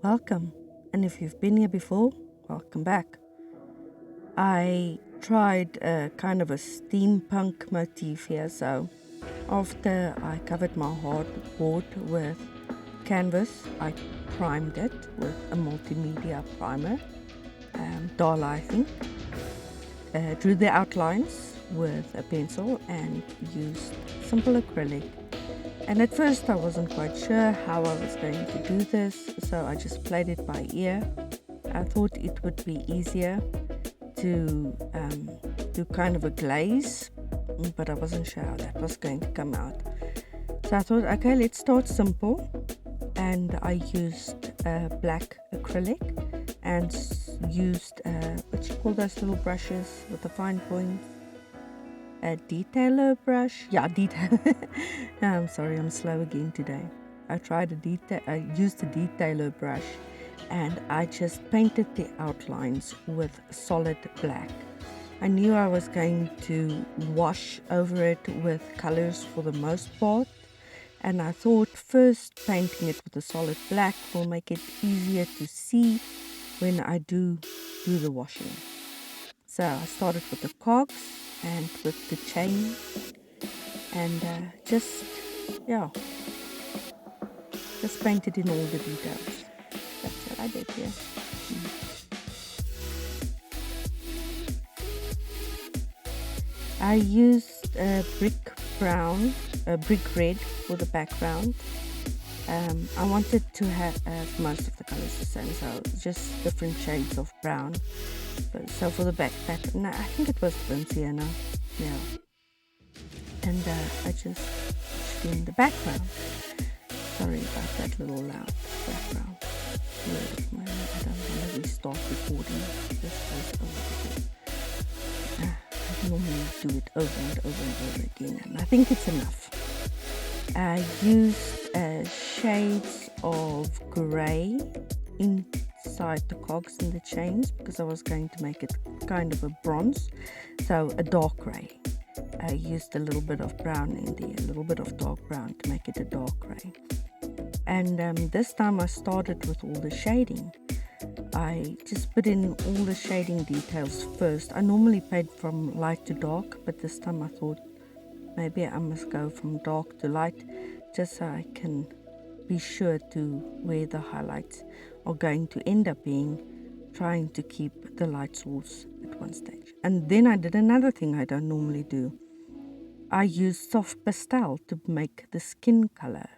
Welcome, and if you've been here before, welcome back. I tried a kind of a steampunk motif here, so after I covered my hardboard with canvas, I primed it with a multimedia primer, Dala I think, drew the outlines with a pencil and used simple acrylic. And at first I wasn't quite sure how I was going to do this, so I just played it by ear. I thought it would be easier to do kind of a glaze, but I wasn't sure how that was going to come out. So I thought, okay, let's start simple. And I used black acrylic and used, what you call those little brushes with the fine points? A detailer brush? Yeah, detail. I'm sorry, I'm slow again today. I used a detailer brush and I just painted the outlines with solid black. I knew I was going to wash over it with colors for the most part, and I thought first painting it with a solid black will make it easier to see when I do the washing. So I started with the cogs and with the chain and just painted in all the details. That's what I did here. I used brick red for the background. I wanted to have most of the colors the same, so just different shades of brown. So for the pattern, I think it was Vinciana, yeah. And I just in the background. Sorry about that little loud background. I don't want to restart recording. This goes over again. I normally do it over and over and over again, and I think it's enough. I used shades of grey inside the cogs and the chains because I was going to make it kind of a bronze, so a dark grey. I used a little bit of brown in there, a little bit of dark brown to make it a dark grey. And this time I started with all the shading. I just put in all the shading details first. I normally paint from light to dark, but this time I thought maybe I must go from dark to light just so I can be sure to where the highlights are going to end up being, trying to keep the light source at one stage. And then I did another thing I don't normally do. I used soft pastel to make the skin color,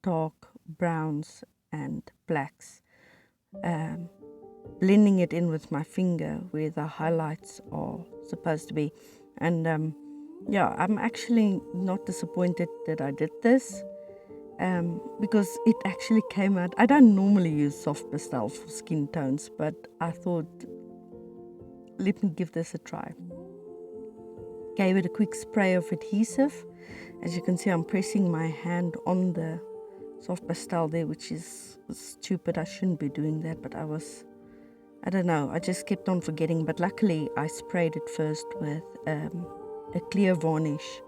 dark browns and blacks, blending it in with my finger where the highlights are supposed to be. And I'm actually not disappointed that I did this because it actually came out. I don't normally use soft pastel for skin tones, but I thought, let me give this a try. Gave it a quick spray of adhesive. As you can see, I'm pressing my hand on the soft pastel there, which is stupid. I shouldn't be doing that, but I don't know, I just kept on forgetting. But luckily I sprayed it first with a clear varnish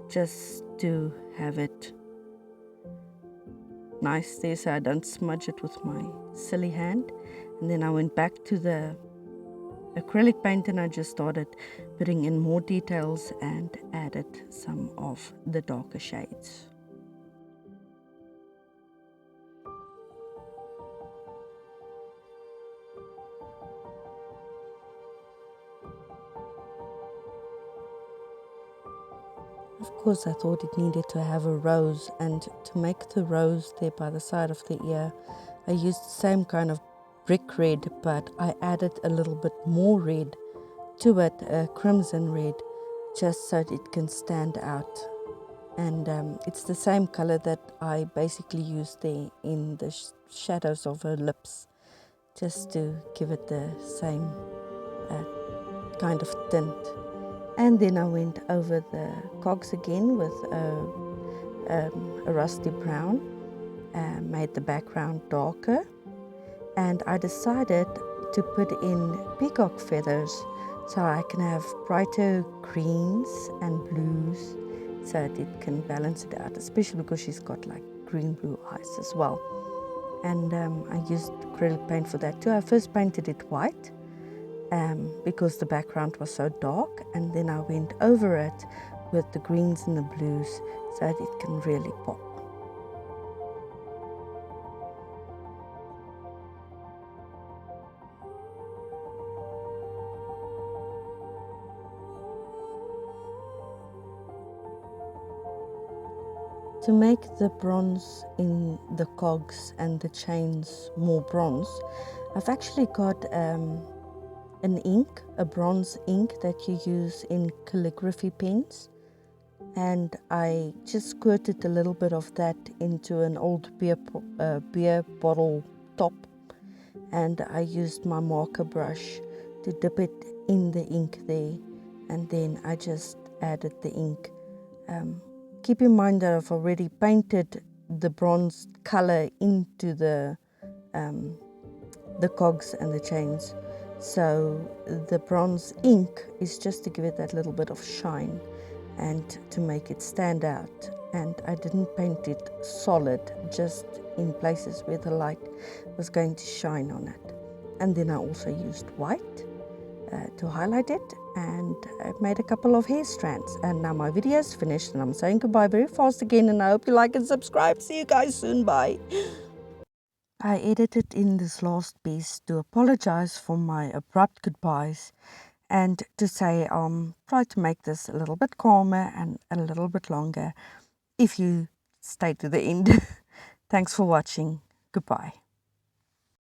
just to have it nice there so I don't smudge it with my silly hand. And then I went back to the acrylic paint and I just started putting in more details and added some of the darker shades. Of course, I thought it needed to have a rose, and to make the rose there by the side of the ear, I used the same kind of brick red, but I added a little bit more red to it, a crimson red, just so it can stand out. And it's the same color that I basically used there in the shadows of her lips, just to give it the same kind of tint. And then I went over the cogs again with a rusty brown, made the background darker, and I decided to put in peacock feathers so I can have brighter greens and blues so that it can balance it out, especially because she's got like green blue eyes as well. and I used acrylic paint for that too. I first painted it white because the background was so dark, and then I went over it with the greens and the blues so that it can really pop. To make the bronze in the cogs and the chains more bronze, I've actually got an ink, a bronze ink that you use in calligraphy pens, and I just squirted a little bit of that into an old beer bottle top, and I used my marker brush to dip it in the ink there, and then I just added the ink. Keep in mind that I've already painted the bronze color into the cogs and the chains, so the bronze ink is just to give it that little bit of shine and to make it stand out. And I didn't paint it solid, just in places where the light was going to shine on it. And then I also used white to highlight it, and I made a couple of hair strands. And now my video is finished, and I'm saying goodbye very fast again, and I hope you like and subscribe. See you guys soon. Bye. I edited in this last piece to apologize for my abrupt goodbyes and to say try to make this a little bit calmer and a little bit longer if you stay to the end. Thanks for watching. Goodbye.